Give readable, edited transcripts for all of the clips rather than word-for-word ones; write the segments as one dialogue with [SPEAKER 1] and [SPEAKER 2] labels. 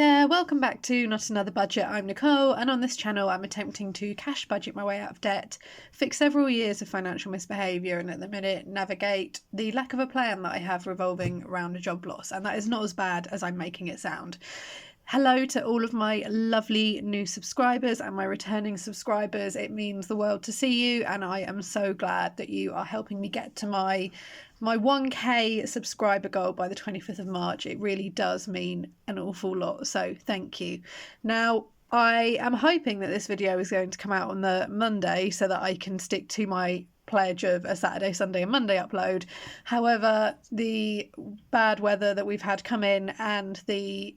[SPEAKER 1] Hi there, welcome back to Not Another Budget. I'm Nicole, and on this channel I'm attempting to cash budget my way out of debt, fix several years of financial misbehaviour, and at the minute navigate the lack of a plan that I have revolving around a job loss, and that is not as bad as I'm making it sound. Hello to all of my lovely new subscribers and my returning subscribers. It means the world to see you, and I am so glad that you are helping me get to my 1k subscriber goal by the 25th of March. It really does mean an awful lot, so thank you. Now, I am hoping that this video is going to come out on the Monday so that I can stick to my pledge of a Saturday, Sunday and Monday upload. However, the bad weather that we've had come in and the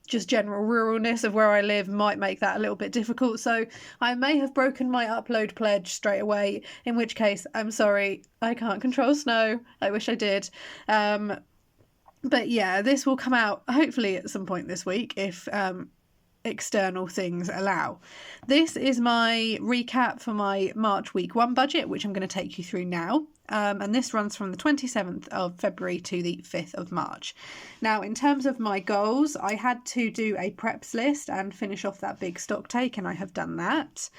[SPEAKER 1] just general ruralness of where I live might make that a little bit difficult, so I may have broken my upload pledge straight away, in which case I'm sorry, I can't control snow. I wish I did. But yeah, this will come out hopefully at some point this week if external things allow. This is my recap for my March week 1 budget, which I'm going to take you through now. And this runs from the 27th of February to the 5th of March. Now, in terms of my goals, I had to do a preps list and finish off that big stock take, and I have done that.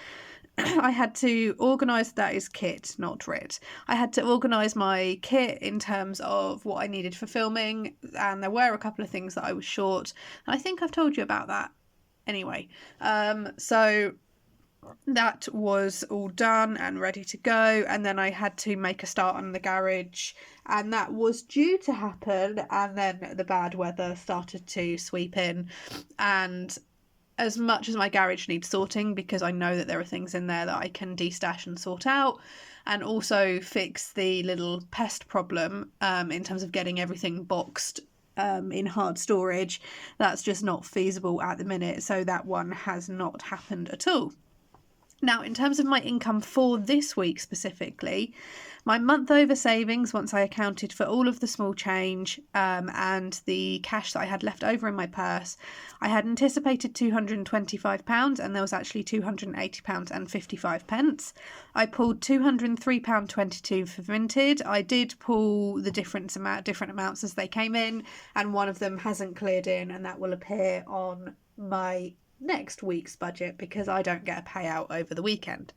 [SPEAKER 1] I had to organise, that is kit, not writ. I had to organise my kit in terms of what I needed for filming, and there were a couple of things that I was short. And I think I've told you about that anyway. So that was all done and ready to go, and then I had to make a start on the garage, and that was due to happen, and then the bad weather started to sweep in, and as much as my garage needs sorting, because I know that there are things in there that I can destash and sort out, and also fix the little pest problem in terms of getting everything boxed in hard storage, that's just not feasible at the minute, so that one has not happened at all. Now, in terms of my income for this week specifically, my month over savings, once I accounted for all of the small change and the cash that I had left over in my purse, I had anticipated £225 and there was actually £280 and 55 pence. I pulled £203.22 for Vinted. I did pull the different amounts as they came in, and one of them hasn't cleared in, and that will appear on my next week's budget because I don't get a payout over the weekend.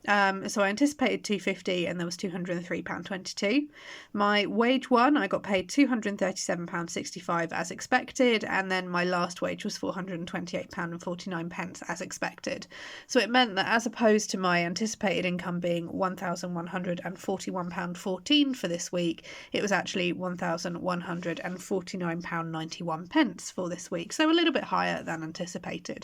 [SPEAKER 1] So I anticipated £250 and there was £203.22. My wage one, I got paid £237.65 as expected, and then my last wage was £428.49 as expected. So it meant that as opposed to my anticipated income being £1,141.14 for this week, it was actually £1,149.91 for this week, so a little bit higher than anticipated.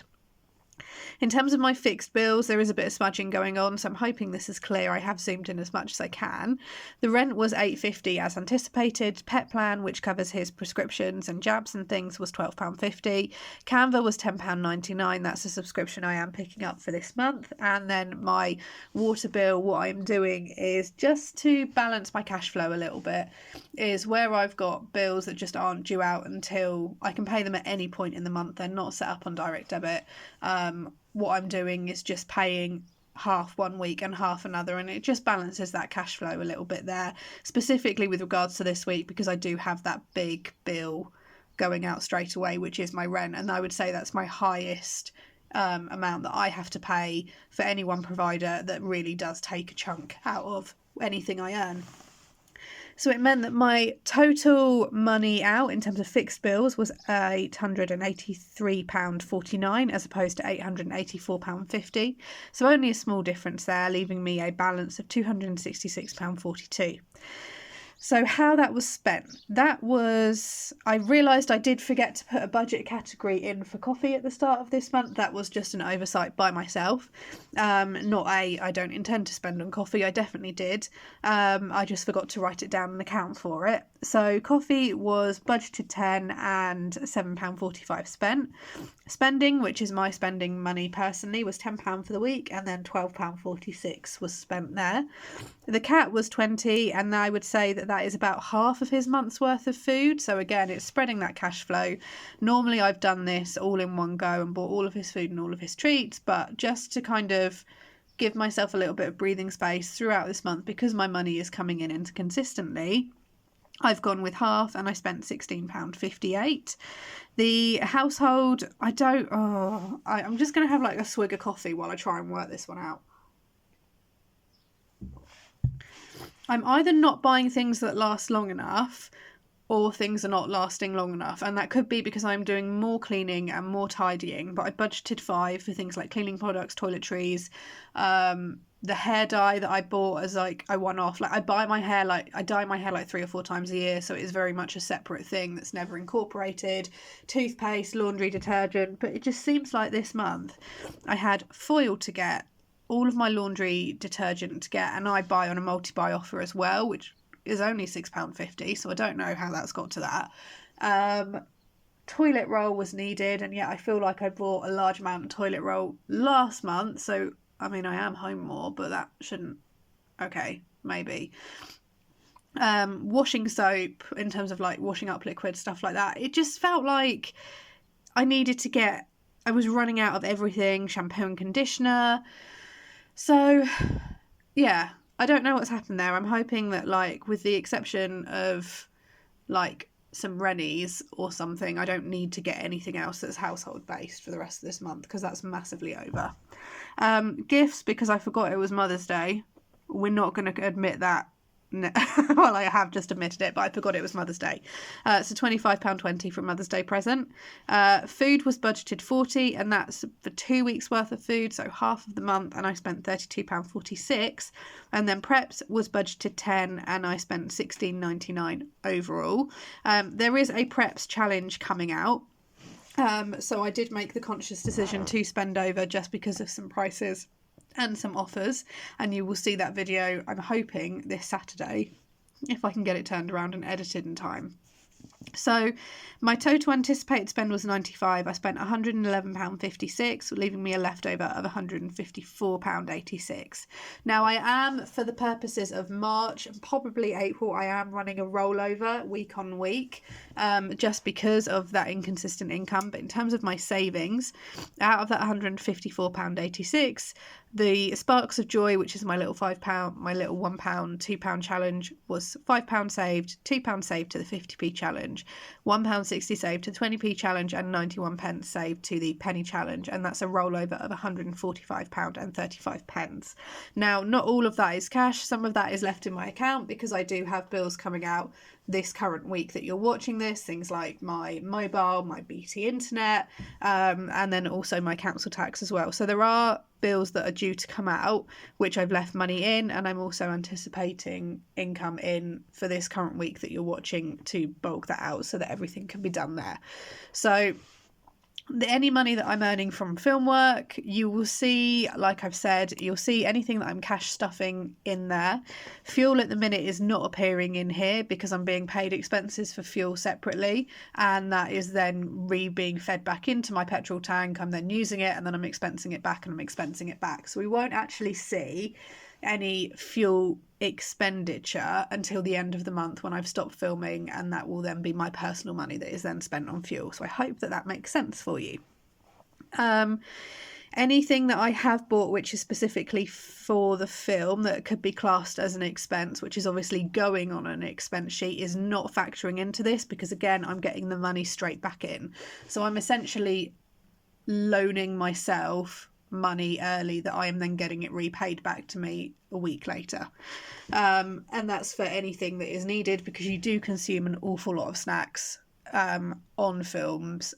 [SPEAKER 1] In terms of my fixed bills, there is a bit of smudging going on, so I'm hoping this is clear. I have zoomed in as much as I can. The rent was £8.50 as anticipated. Pet plan, which covers his prescriptions and jabs and things, was £12.50. Canva was £10.99. That's a subscription I am picking up for this month. And then my water bill, what I'm doing is just to balance my cash flow a little bit, is where I've got bills that just aren't due out until I can pay them at any point in the month. They're not set up on direct debit. What I'm doing is just paying half one week and half another, and it just balances that cash flow a little bit there, specifically with regards to this week, because I do have that big bill going out straight away, which is my rent, and I would say that's my highest amount that I have to pay for any one provider that really does take a chunk out of anything I earn. So it meant that my total money out in terms of fixed bills was £883.49 as opposed to £884.50. So only a small difference there, leaving me a balance of £266.42. So how that was spent, I realised I did forget to put a budget category in for coffee at the start of this month. That was just an oversight by myself. I don't intend to spend on coffee. I definitely did. I just forgot to write it down and account for it. So coffee was budgeted £10 and £7.45 spent. Spending, which is my spending money personally, was £10 for the week, and then £12.46 was spent there. The cat was £20, and I would say that is about half of his month's worth of food. So again, it's spreading that cash flow. Normally I've done this all in one go and bought all of his food and all of his treats, but just to kind of give myself a little bit of breathing space throughout this month, because my money is coming in consistently, I've gone with half and I spent £16.58. The household, I'm just going to have like a swig of coffee while I try and work this one out. I'm either not buying things that last long enough or things are not lasting long enough, and that could be because I'm doing more cleaning and more tidying, but I budgeted £5 for things like cleaning products, toiletries, the hair dye that I bought as like a one-off. Like I dye my hair like 3 or 4 times a year, so it is very much a separate thing that's never incorporated. Toothpaste, laundry detergent, but it just seems like this month I had foil to get, all of my laundry detergent to get, and I buy on a multi-buy offer as well, which is only £6.50, so I don't know how that's got to that. Toilet roll was needed, and yet I feel like I bought a large amount of toilet roll last month, so I mean I am home more, but that shouldn't, okay, maybe. Washing soap, in terms of like washing up liquid, stuff like that, it just felt like I was running out of everything, shampoo and conditioner. So yeah, I don't know what's happened there. I'm hoping that, like, with the exception of like some Rennies or something, I don't need to get anything else that's household based for the rest of this month, because that's massively over. Gifts, because I forgot it was Mother's Day. We're not going to admit that. Well, I have just admitted it, but I forgot it was Mother's Day. So £25.20 for a Mother's Day present. Food was budgeted £40, and that's for 2 weeks worth of food, so half of the month, and I spent £32.46. And then preps was budgeted £10, and I spent £16.99 overall. There is a preps challenge coming out. So I did make the conscious decision to spend over just because of some prices and some offers, and you will see that video, I'm hoping, this Saturday, if I can get it turned around and edited in time. So my total anticipated spend was £95. I spent £111.56, leaving me a leftover of £154.86. Now I am, for the purposes of March and probably April, I am running a rollover week on week, just because of that inconsistent income. But in terms of my savings, out of that £154.86, the Sparks of Joy, which is my little £5, my little £1, £2 challenge, was £5 saved, £2 saved to the 50p challenge, £1.60 saved to the 20p challenge, and 91p saved to the penny challenge, and that's a rollover of £145.35. Now, not all of that is cash. Some of that is left in my account because I do have bills coming out this current week that you're watching this, things like my mobile, my BT internet, and then also my council tax as well. So there are bills that are due to come out, which I've left money in, and I'm also anticipating income in for this current week that you're watching to bulk that out so that everything can be done there. So any money that I'm earning from film work, you will see, like I've said, you'll see anything that I'm cash stuffing in there. Fuel at the minute is not appearing in here because I'm being paid expenses for fuel separately, and that is then being fed back into my petrol tank. I'm then using it, and then I'm expensing it back, and I'm expensing it back. So we won't actually see any fuel expenditure until the end of the month when I've stopped filming, and that will then be my personal money that is then spent on fuel. So I hope that that makes sense for you. Anything that I have bought which is specifically for the film that could be classed as an expense, which is obviously going on an expense sheet, is not factoring into this because, again, I'm getting the money straight back in. So I'm essentially loaning myself money early that I am then getting it repaid back to me a week later. And that's for anything that is needed, because you do consume an awful lot of snacks on films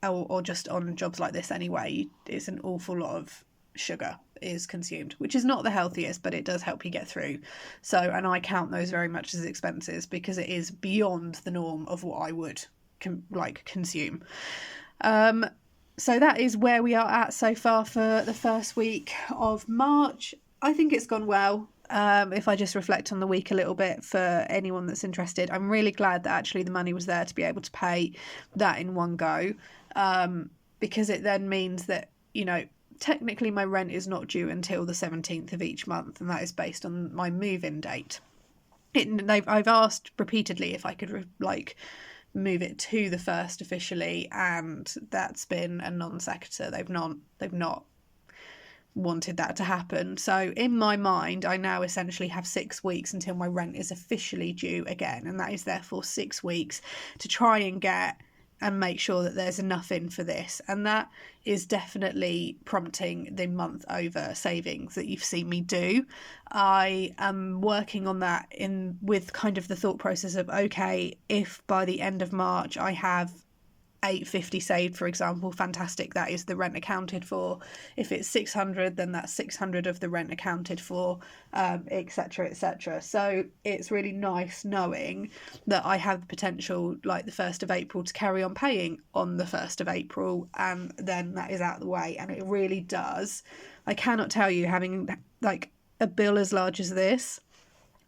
[SPEAKER 1] or just on jobs like this anyway. It's an awful lot of sugar is consumed, which is not the healthiest, but it does help you get through. So, and I count those very much as expenses because it is beyond the norm of what I would consume. So that is where we are at so far for the first week of March. I think it's gone well. If I just reflect on the week a little bit for anyone that's interested, I'm really glad that actually the money was there to be able to pay that in one go, because it then means that, you know, technically my rent is not due until the 17th of each month, and that is based on my move-in date. I've asked repeatedly if I could move it to the 1st officially, and that's been a non sequitur. They've not wanted that to happen. So in my mind, I now essentially have 6 weeks until my rent is officially due again, and that is therefore 6 weeks to try and get and make sure that there's enough in for this. And that is definitely prompting the month over savings that you've seen me do. I am working on that with kind of the thought process of, okay, if by the end of March I have £850 saved, for example, fantastic, that is the rent accounted for. If it's 600, then that's 600 of the rent accounted for, etc, etc. So it's really nice knowing that I have the potential, like the 1st of April, to carry on paying on the 1st of April, and then that is out of the way. And it really does, I cannot tell you, having like a bill as large as this,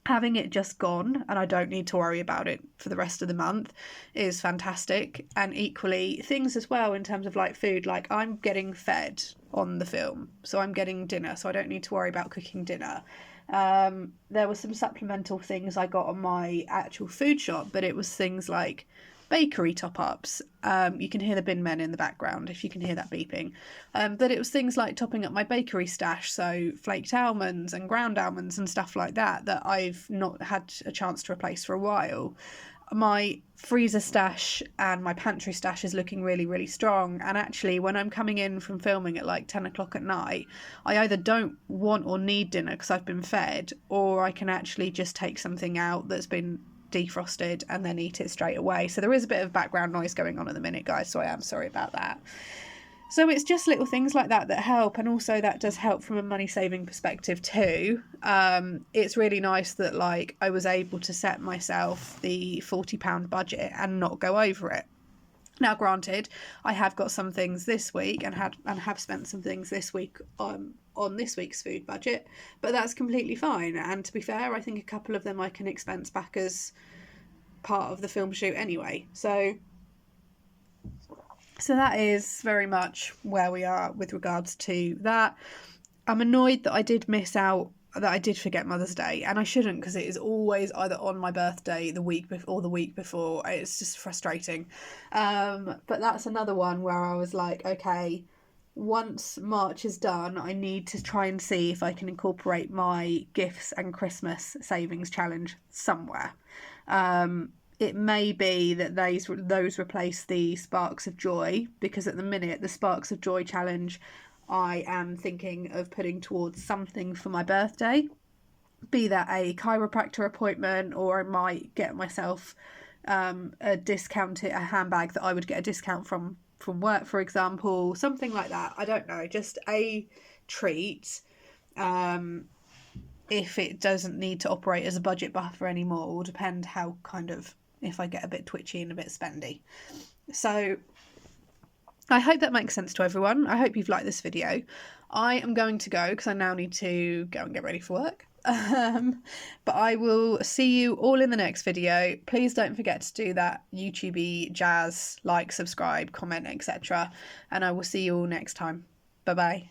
[SPEAKER 1] having it just gone and I don't need to worry about it for the rest of the month is fantastic. And equally, things as well in terms of like food, like I'm getting fed on the film, so I'm getting dinner, so I don't need to worry about cooking dinner. There were some supplemental things I got on my actual food shop, but it was things like bakery top-ups. You can hear the bin men in the background if you can hear that beeping. But it was things like topping up my bakery stash, so flaked almonds and ground almonds and stuff like that I've not had a chance to replace for a while. My freezer stash and my pantry stash is looking really, really strong. And actually, when I'm coming in from filming at like 10 o'clock at night, I either don't want or need dinner because I've been fed, or I can actually just take something out that's been defrosted and then eat it straight away. So there is a bit of background noise going on at the minute, guys, so I am sorry about that. So it's just little things like that help, and also that does help from a money saving perspective too. It's really nice that like I was able to set myself the £40 budget and not go over it. Now granted, I have got some things this week and have spent some things this week on this week's food budget, but that's completely fine. And to be fair, I think a couple of them I can expense back as part of the film shoot anyway. So that is very much where we are with regards to that. I'm annoyed that I did forget Mother's Day, and I shouldn't, because it is always either on my birthday, the week before, or the week before. It's just frustrating. But that's another one where I was like, okay, once March is done, I need to try and see if I can incorporate my gifts and Christmas savings challenge somewhere. It may be that those replace the Sparks of Joy, because at the minute the Sparks of Joy challenge I am thinking of putting towards something for my birthday, be that a chiropractor appointment, or I might get myself a handbag that I would get a discount from work, for example, something like that. I don't know, just a treat. If it doesn't need to operate as a budget buffer anymore, will depend how if I get a bit twitchy and a bit spendy. So I hope that makes sense to everyone. I hope you've liked this video. I am going to go because I now need to go and get ready for work. But I will see you all in the next video. Please don't forget to do that YouTube jazz, like, subscribe, comment, etc. And I will see you all next time. Bye bye.